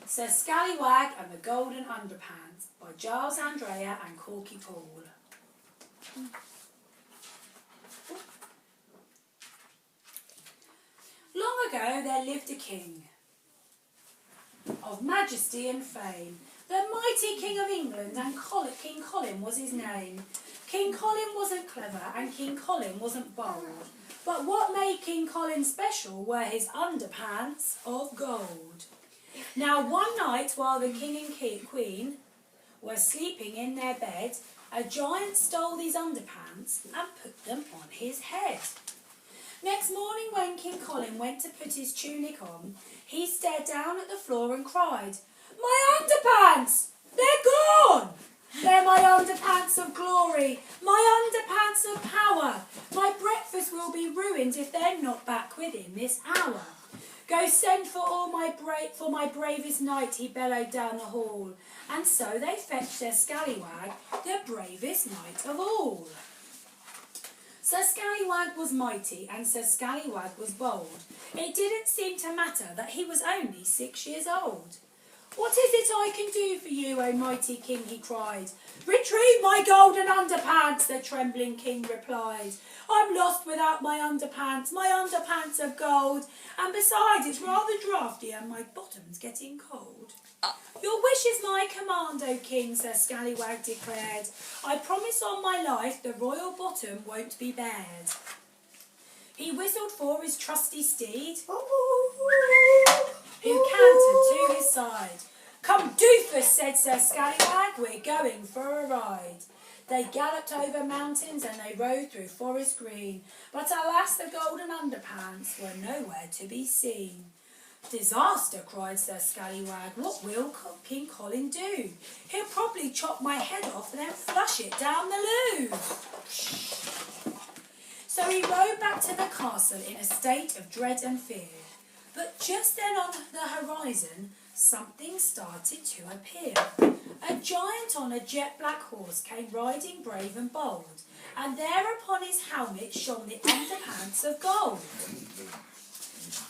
Sir Scallywag and the Golden Underpants by Giles Andreae and Korky Paul. Long ago there lived a king of majesty and fame, the mighty King of England, and King Colin was his name. King Colin wasn't clever and King Colin wasn't bold, but what made King Colin special were his underpants of gold. Now one night while the king and queen were sleeping in their bed, a giant stole these underpants and put them on his head. Next morning when King Colin went to put his tunic on, he stared down at the floor and cried, "My underpants! They're gone! They're my underpants of glory, my underpants of power. My breakfast will be ruined if they're not back within this hour. Go send for my bravest knight," he bellowed down the hall. And so they fetched Sir Scallywag, the bravest knight of all. Sir Scallywag was mighty and Sir Scallywag was bold. It didn't seem to matter that he was only 6 years old. "What is it I can do for you, O mighty king?" he cried. "Retrieve my golden underpants," the trembling king replied. "I'm lost without my underpants of gold, and besides it's rather draughty and my bottom's getting cold." "Your wish is my command, O king," Sir Scallywag declared. "I promise on my life the royal bottom won't be bared." He whistled for his trusty steed, who cantered to his side. "Come, doofus," said Sir Scallywag, "we're going for a ride." They galloped over mountains and they rode through forest green, but alas, the golden underpants were nowhere to be seen. "Disaster," cried Sir Scallywag. "What will King Colin do? He'll probably chop my head off and then flush it down the loo." So he rode back to the castle in a state of dread and fear. But just then on the horizon, something started to appear. A giant on a jet-black horse came riding brave and bold, and there upon his helmet shone the underpants of gold.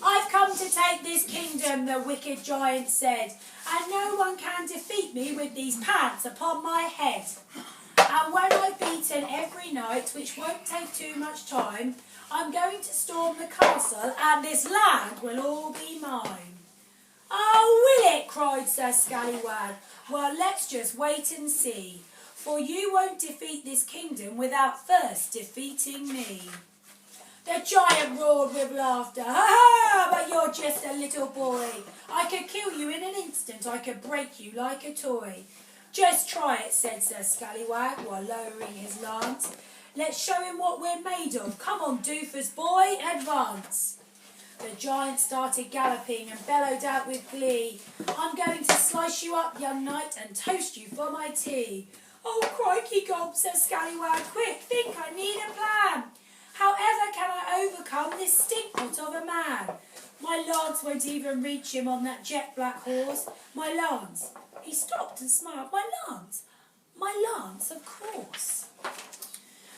"I've come to take this kingdom," the wicked giant said, "and no one can defeat me with these pants upon my head. And when I've beaten every knight, which won't take too much time, I'm going to storm the castle and this land will all be mine." "Oh, will it?" cried Sir Scallywag. "Well, let's just wait and see, for you won't defeat this kingdom without first defeating me." The giant roared with laughter. "Ha ha! But you're just a little boy. I could kill you in an instant. I could break you like a toy." "Just try it," said Sir Scallywag while lowering his lance. "Let's show him what we're made of. Come on, doofus boy, advance." The giant started galloping and bellowed out with glee, "I'm going to slice you up, young knight, and toast you for my tea." "Oh, crikey, gulped Sir Scallywag, "quick, think, I need a plan. However can I overcome this stinkpot of a man? My lance won't even reach him on that jet-black horse. My lance." He stopped and smiled. "My lance? My lance, of course."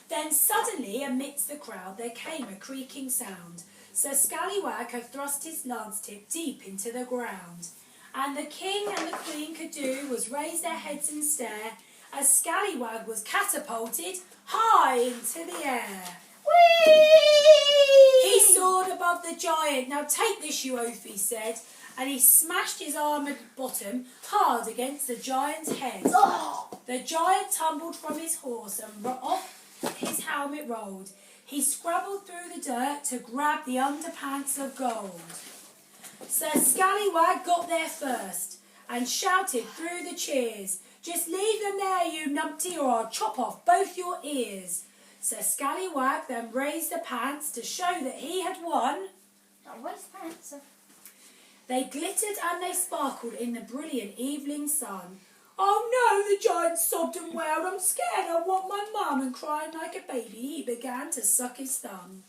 Then suddenly, amidst the crowd, there came a creaking sound. Sir Scallywag had thrust his lance tip deep into the ground, and the king and the queen could do was raise their heads and stare as Scallywag was catapulted high into the air. Whee! He soared above the giant. "Now take this, you oaf," he said, and he smashed his armoured bottom hard against the giant's head. The giant tumbled from his horse and off his helmet rolled. He scrabbled through the dirt to grab the underpants of gold. Sir Scallywag got there first and shouted through the cheers, "Just leave them there, you numpty, or I'll chop off both your ears." Sir Scallywag then raised the pants to show that he had won. Where's the pants? They glittered and they sparkled in the brilliant evening sun. "Oh no," the giant sobbed and wailed, "I'm scared, I want my mum," and crying like a baby he began to suck his thumb.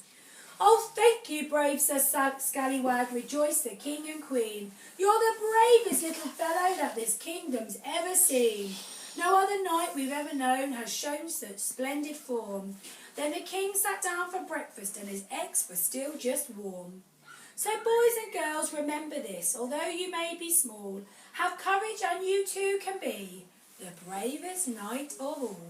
"Oh, thank you, brave Sir Scallywag," rejoiced the king and queen. "You're the bravest little fellow that this kingdom's ever seen. No other knight we've ever known has shown such splendid form." Then the king sat down for breakfast and his eggs were still just warm. So boys and girls, remember this. Although you may be small, have courage and you too can be the bravest knight of all.